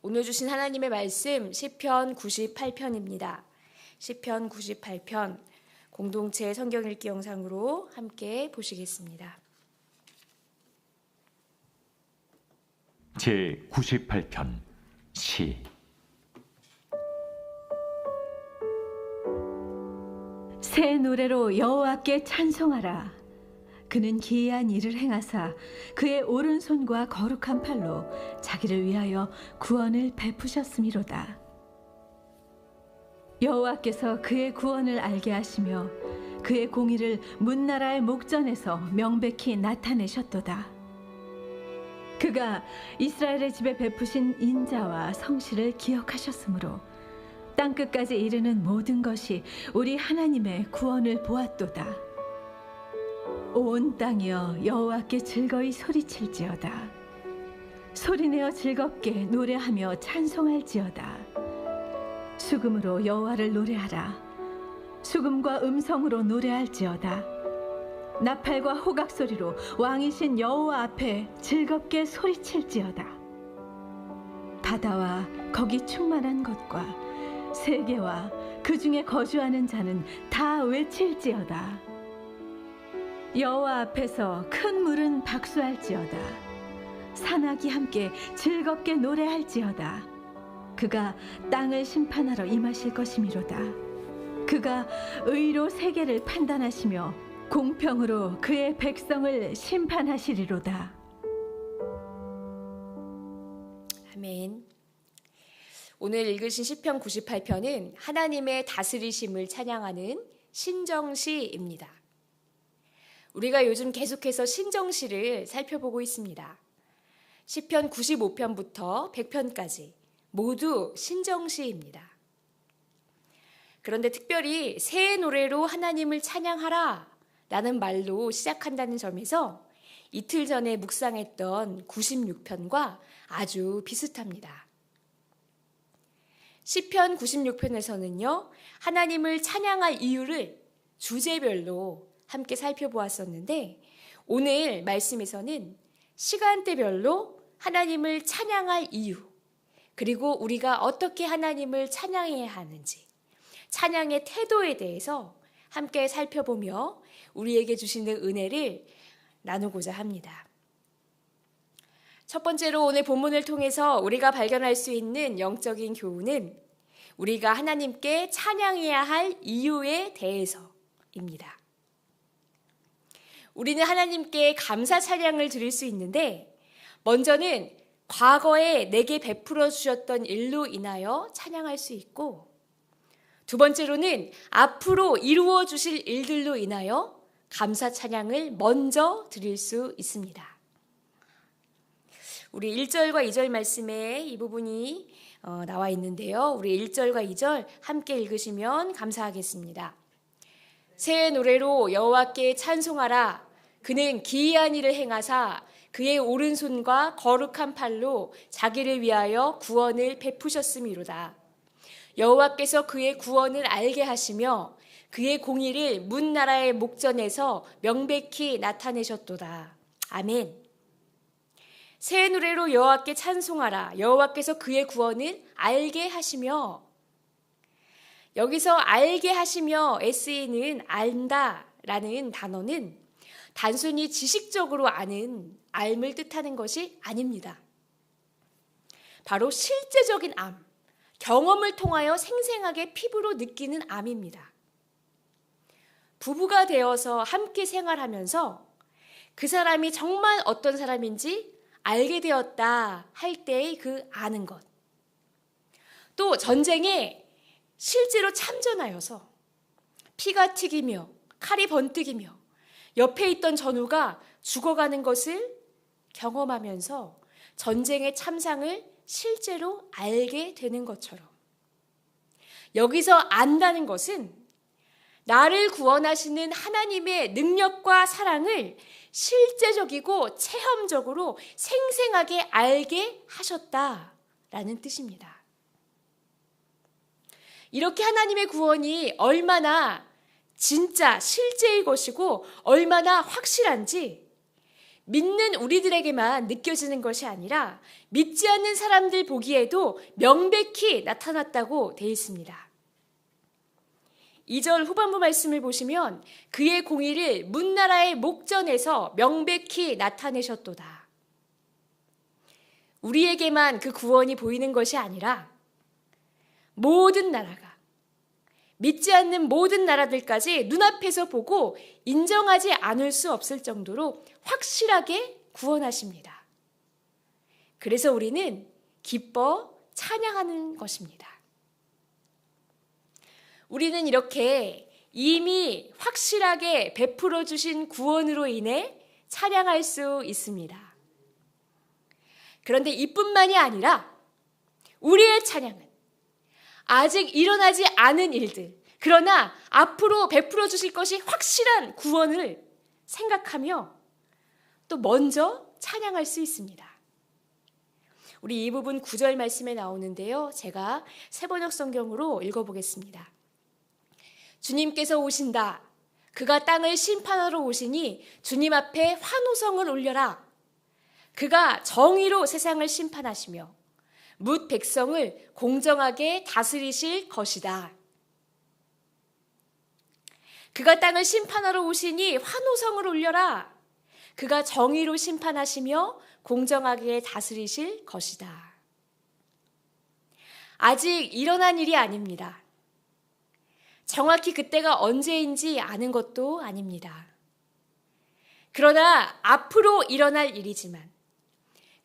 오늘 주신 하나님의 말씀 시편 98편입니다. 시편 98편 공동체 성경 읽기 영상으로 함께 보시겠습니다. 제 98편 시. 새 노래로 여호와께 찬송하라. 그는 기이한 일을 행하사 그의 오른손과 거룩한 팔로 자기를 위하여 구원을 베푸셨음이로다. 여호와께서 그의 구원을 알게 하시며 그의 공의를 문나라의 목전에서 명백히 나타내셨도다. 그가 이스라엘의 집에 베푸신 인자와 성실을 기억하셨으므로 땅끝까지 이르는 모든 것이 우리 하나님의 구원을 보았도다. 온 땅이여 여호와께 즐거이 소리칠지어다. 소리내어 즐겁게 노래하며 찬송할지어다. 수금으로 여호와를 노래하라. 수금과 음성으로 노래할지어다. 나팔과 호각 소리로 왕이신 여호와 앞에 즐겁게 소리칠지어다. 바다와 거기 충만한 것과 세계와 그 중에 거주하는 자는 다 외칠지어다. 여호와 앞에서 큰 물은 박수할지어다. 산악이 함께 즐겁게 노래할지어다. 그가 땅을 심판하러 임하실 것이미로다. 그가 의로 세계를 판단하시며 공평으로 그의 백성을 심판하시리로다. 아멘. 오늘 읽으신 시편 98편은 하나님의 다스리심을 찬양하는 신정시입니다. 우리가 요즘 계속해서 신정시를 살펴보고 있습니다. 시편 95편부터 100편까지 모두 신정시입니다. 그런데 특별히 새 노래로 하나님을 찬양하라 라는 말로 시작한다는 점에서 이틀 전에 묵상했던 96편과 아주 비슷합니다. 시편 96편에서는요, 하나님을 찬양할 이유를 주제별로 함께 살펴보았었는데, 오늘 말씀에서는 시간대별로 하나님을 찬양할 이유, 그리고 우리가 어떻게 하나님을 찬양해야 하는지, 찬양의 태도에 대해서 함께 살펴보며 우리에게 주시는 은혜를 나누고자 합니다. 첫 번째로 오늘 본문을 통해서 우리가 발견할 수 있는 영적인 교훈은 우리가 하나님께 찬양해야 할 이유에 대해서입니다. 우리는 하나님께 감사 찬양을 드릴 수 있는데, 먼저는 과거에 내게 베풀어 주셨던 일로 인하여 찬양할 수 있고, 두 번째로는 앞으로 이루어 주실 일들로 인하여 감사 찬양을 먼저 드릴 수 있습니다. 우리 1절과 2절 말씀에 이 부분이 나와 있는데요. 우리 1절과 2절 함께 읽으시면 감사하겠습니다. 새 노래로 여호와께 찬송하라. 그는 기이한 일을 행하사 그의 오른손과 거룩한 팔로 자기를 위하여 구원을 베푸셨음이로다. 여호와께서 그의 구원을 알게 하시며 그의 공의를 문나라의 목전에서 명백히 나타내셨도다. 아멘. 새 노래로 여호와께 찬송하라. 여호와께서 그의 구원을 알게 하시며, 여기서 알게 하시며 쓰이는 안다라는 단어는 단순히 지식적으로 아는 알을 뜻하는 것이 아닙니다. 바로 실제적인 암, 경험을 통하여 생생하게 피부로 느끼는 암입니다. 부부가 되어서 함께 생활하면서 그 사람이 정말 어떤 사람인지 알게 되었다 할 때의 그 아는 것. 또 전쟁에 실제로 참전하여서 피가 튀기며 칼이 번뜩이며 옆에 있던 전우가 죽어가는 것을 경험하면서 전쟁의 참상을 실제로 알게 되는 것처럼, 여기서 안다는 것은 나를 구원하시는 하나님의 능력과 사랑을 실제적이고 체험적으로 생생하게 알게 하셨다라는 뜻입니다. 이렇게 하나님의 구원이 얼마나 진짜 실제의 것이고 얼마나 확실한지 믿는 우리들에게만 느껴지는 것이 아니라 믿지 않는 사람들 보기에도 명백히 나타났다고 되어 있습니다. 2절 후반부 말씀을 보시면 그의 공의를 문나라의 목전에서 명백히 나타내셨도다. 우리에게만 그 구원이 보이는 것이 아니라 모든 나라가, 믿지 않는 모든 나라들까지 눈앞에서 보고 인정하지 않을 수 없을 정도로 확실하게 구원하십니다. 그래서 우리는 기뻐 찬양하는 것입니다. 우리는 이렇게 이미 확실하게 베풀어 주신 구원으로 인해 찬양할 수 있습니다. 그런데 이뿐만이 아니라 우리의 찬양은 아직 일어나지 않은 일들, 그러나 앞으로 베풀어 주실 것이 확실한 구원을 생각하며 또 먼저 찬양할 수 있습니다. 우리 이 부분 9절 말씀에 나오는데요. 제가 새번역 성경으로 읽어보겠습니다. 주님께서 오신다. 그가 땅을 심판하러 오시니 주님 앞에 환호성을 올려라. 그가 정의로 세상을 심판하시며 뭇 백성을 공정하게 다스리실 것이다. 그가 땅을 심판하러 오시니 환호성을 올려라. 그가 정의로 심판하시며 공정하게 다스리실 것이다. 아직 일어난 일이 아닙니다. 정확히 그때가 언제인지 아는 것도 아닙니다. 그러나 앞으로 일어날 일이지만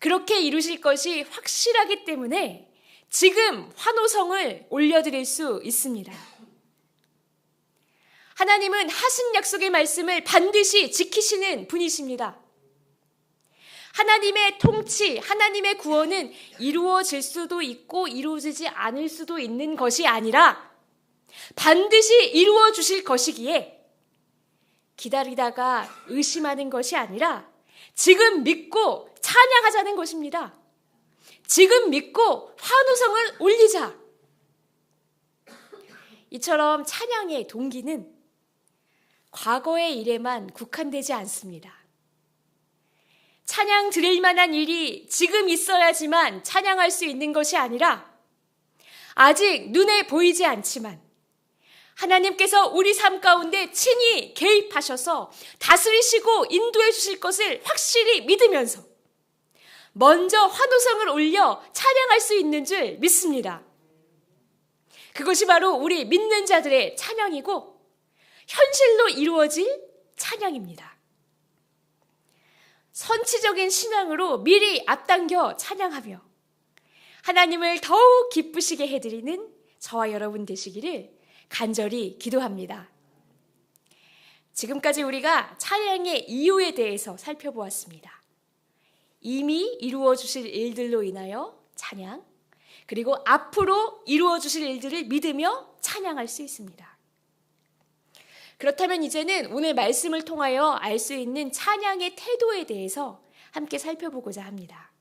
그렇게 이루실 것이 확실하기 때문에 지금 환호성을 올려드릴 수 있습니다. 하나님은 하신 약속의 말씀을 반드시 지키시는 분이십니다. 하나님의 통치, 하나님의 구원은 이루어질 수도 있고 이루어지지 않을 수도 있는 것이 아니라 반드시 이루어 주실 것이기에 기다리다가 의심하는 것이 아니라 지금 믿고 찬양하자는 것입니다. 지금 믿고 환호성을 올리자. 이처럼 찬양의 동기는 과거의 일에만 국한되지 않습니다. 찬양 드릴 만한 일이 지금 있어야지만 찬양할 수 있는 것이 아니라 아직 눈에 보이지 않지만 하나님께서 우리 삶 가운데 친히 개입하셔서 다스리시고 인도해 주실 것을 확실히 믿으면서 먼저 환호성을 올려 찬양할 수 있는 줄 믿습니다. 그것이 바로 우리 믿는 자들의 찬양이고 현실로 이루어질 찬양입니다. 선치적인 신앙으로 미리 앞당겨 찬양하며 하나님을 더욱 기쁘시게 해드리는 저와 여러분 되시기를 간절히 기도합니다. 지금까지 우리가 찬양의 이유에 대해서 살펴보았습니다. 이미 이루어 주실 일들로 인하여 찬양, 그리고 앞으로 이루어 주실 일들을 믿으며 찬양할 수 있습니다. 그렇다면 이제는 오늘 말씀을 통하여 알 수 있는 찬양의 태도에 대해서 함께 살펴보고자 합니다.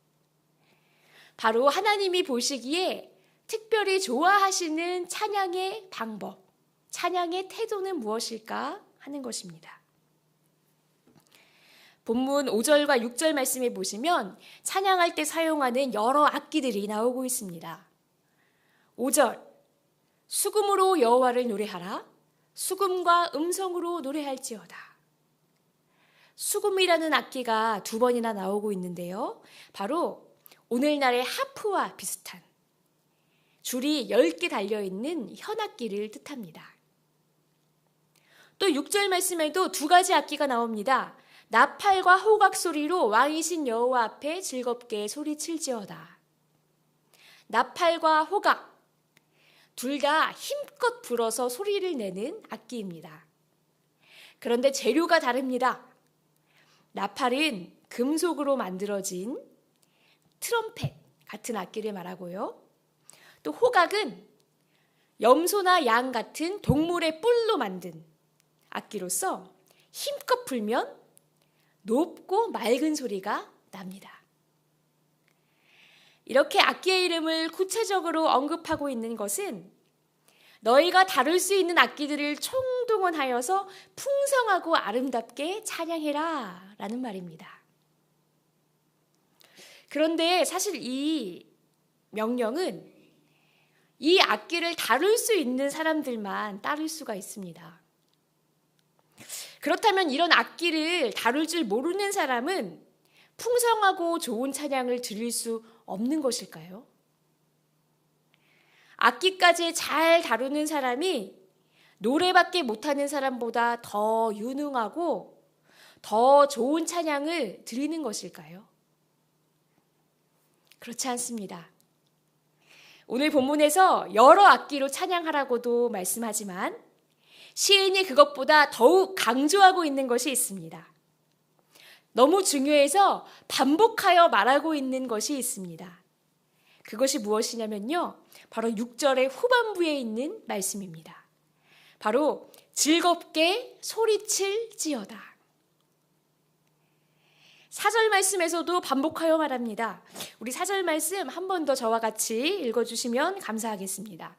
바로 하나님이 보시기에 특별히 좋아하시는 찬양의 방법, 찬양의 태도는 무엇일까 하는 것입니다. 본문 5절과 6절 말씀에 보시면 찬양할 때 사용하는 여러 악기들이 나오고 있습니다. 5절, 수금으로 여호와를 노래하라. 수금과 음성으로 노래할지어다. 수금이라는 악기가 2번이나 나오고 있는데요. 바로 오늘날의 하프와 비슷한 줄이 10개 달려있는 현악기를 뜻합니다. 또 6절 말씀에도 2가지 악기가 나옵니다. 나팔과 호각 소리로 왕이신 여호와 앞에 즐겁게 소리칠지어다. 나팔과 호각, 둘 다 힘껏 불어서 소리를 내는 악기입니다. 그런데 재료가 다릅니다. 나팔은 금속으로 만들어진 트럼펫 같은 악기를 말하고요. 또 호각은 염소나 양 같은 동물의 뿔로 만든 악기로서 힘껏 불면 높고 맑은 소리가 납니다. 이렇게 악기의 이름을 구체적으로 언급하고 있는 것은 너희가 다룰 수 있는 악기들을 총동원하여서 풍성하고 아름답게 찬양해라 라는 말입니다. 그런데 사실 이 명령은 이 악기를 다룰 수 있는 사람들만 따를 수가 있습니다. 그렇다면 이런 악기를 다룰 줄 모르는 사람은 풍성하고 좋은 찬양을 드릴 수 없는 것일까요? 악기까지 잘 다루는 사람이 노래밖에 못하는 사람보다 더 유능하고 더 좋은 찬양을 드리는 것일까요? 그렇지 않습니다. 오늘 본문에서 여러 악기로 찬양하라고도 말씀하지만 시인이 그것보다 더욱 강조하고 있는 것이 있습니다. 너무 중요해서 반복하여 말하고 있는 것이 있습니다. 그것이 무엇이냐면요. 바로 6절의 후반부에 있는 말씀입니다. 바로 즐겁게 소리칠지어다. 4절 말씀에서도 반복하여 말합니다. 우리 4절 말씀 한 번 더 저와 같이 읽어주시면 감사하겠습니다.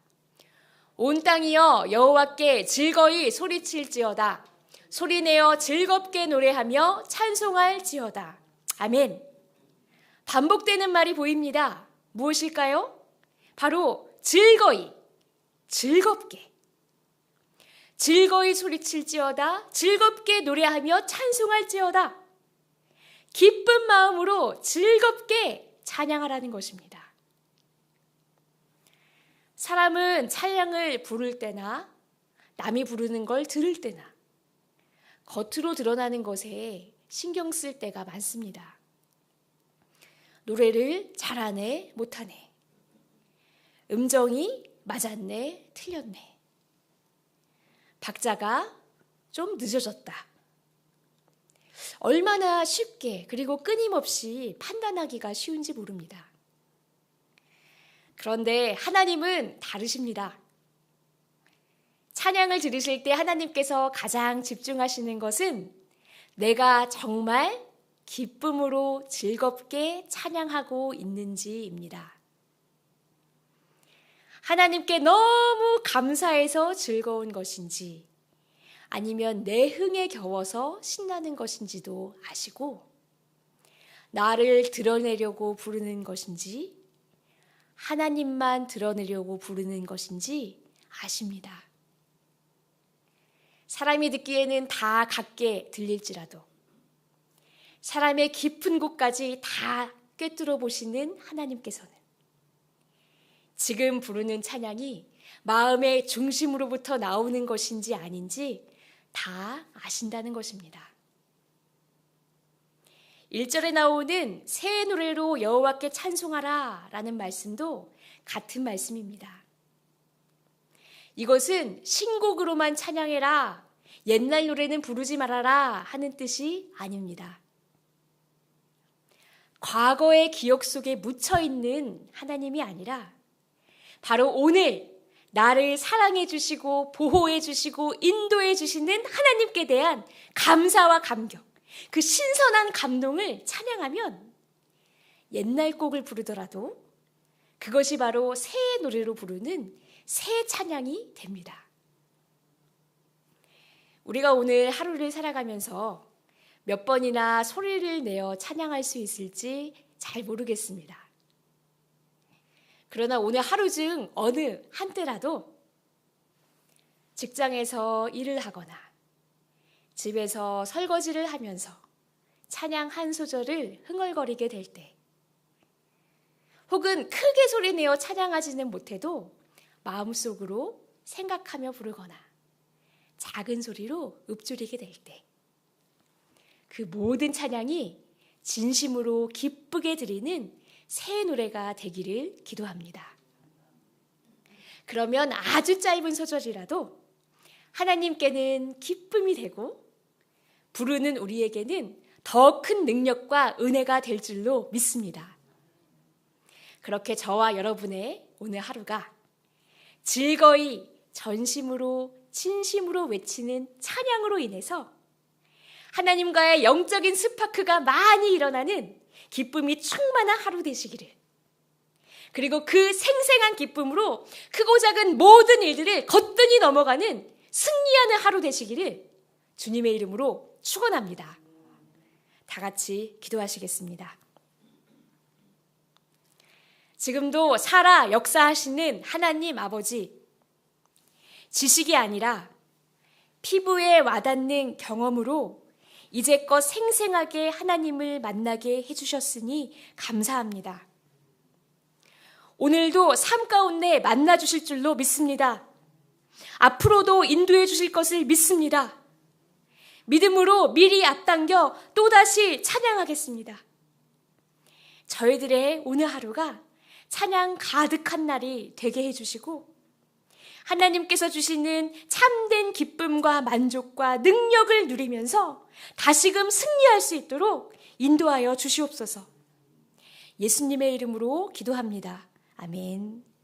온 땅이여 여호와께 즐거이 소리칠지어다. 소리내어 즐겁게 노래하며 찬송할지어다. 아멘. 반복되는 말이 보입니다. 무엇일까요? 바로 즐거이, 즐겁게. 즐거이 소리칠지어다. 즐겁게 노래하며 찬송할지어다. 기쁜 마음으로 즐겁게 찬양하라는 것입니다. 사람은 찬양을 부를 때나 남이 부르는 걸 들을 때나 겉으로 드러나는 것에 신경 쓸 때가 많습니다. 노래를 잘하네, 못하네. 음정이 맞았네, 틀렸네. 박자가 좀 늦어졌다. 얼마나 쉽게 그리고 끊임없이 판단하기가 쉬운지 모릅니다. 그런데 하나님은 다르십니다. 찬양을 들으실 때 하나님께서 가장 집중하시는 것은 내가 정말 기쁨으로 즐겁게 찬양하고 있는지입니다. 하나님께 너무 감사해서 즐거운 것인지 아니면 내 흥에 겨워서 신나는 것인지도 아시고 나를 드러내려고 부르는 것인지 하나님만 드러내려고 부르는 것인지 아십니다. 사람이 듣기에는 다 같게 들릴지라도 사람의 깊은 곳까지 다 꿰뚫어 보시는 하나님께서는 지금 부르는 찬양이 마음의 중심으로부터 나오는 것인지 아닌지 다 아신다는 것입니다. 1절에 나오는 새 노래로 여호와께 찬송하라 라는 말씀도 같은 말씀입니다. 이것은 신곡으로만 찬양해라, 옛날 노래는 부르지 말아라 하는 뜻이 아닙니다. 과거의 기억 속에 묻혀있는 하나님이 아니라 바로 오늘 나를 사랑해 주시고 보호해 주시고 인도해 주시는 하나님께 대한 감사와 감격, 그 신선한 감동을 찬양하면 옛날 곡을 부르더라도 그것이 바로 새 노래로 부르는 새 찬양이 됩니다. 우리가 오늘 하루를 살아가면서 몇 번이나 소리를 내어 찬양할 수 있을지 잘 모르겠습니다. 그러나 오늘 하루 중 어느 한때라도 직장에서 일을 하거나 집에서 설거지를 하면서 찬양 한 소절을 흥얼거리게 될 때, 혹은 크게 소리내어 찬양하지는 못해도 마음속으로 생각하며 부르거나 작은 소리로 읊조리게 될 때, 그 모든 찬양이 진심으로 기쁘게 드리는 새 노래가 되기를 기도합니다. 그러면 아주 짧은 소절이라도 하나님께는 기쁨이 되고 부르는 우리에게는 더 큰 능력과 은혜가 될 줄로 믿습니다. 그렇게 저와 여러분의 오늘 하루가 즐거이 전심으로 진심으로 외치는 찬양으로 인해서 하나님과의 영적인 스파크가 많이 일어나는 기쁨이 충만한 하루 되시기를, 그리고 그 생생한 기쁨으로 크고 작은 모든 일들을 거뜬히 넘어가는 승리하는 하루 되시기를 주님의 이름으로 축원합니다. 다 같이 기도하시겠습니다. 지금도 살아 역사하시는 하나님 아버지, 지식이 아니라 피부에 와닿는 경험으로 이제껏 생생하게 하나님을 만나게 해주셨으니 감사합니다. 오늘도 삶 가운데 만나 주실 줄로 믿습니다. 앞으로도 인도해 주실 것을 믿습니다. 믿음으로 미리 앞당겨 또다시 찬양하겠습니다. 저희들의 오늘 하루가 찬양 가득한 날이 되게 해주시고 하나님께서 주시는 참된 기쁨과 만족과 능력을 누리면서 다시금 승리할 수 있도록 인도하여 주시옵소서. 예수님의 이름으로 기도합니다. 아멘.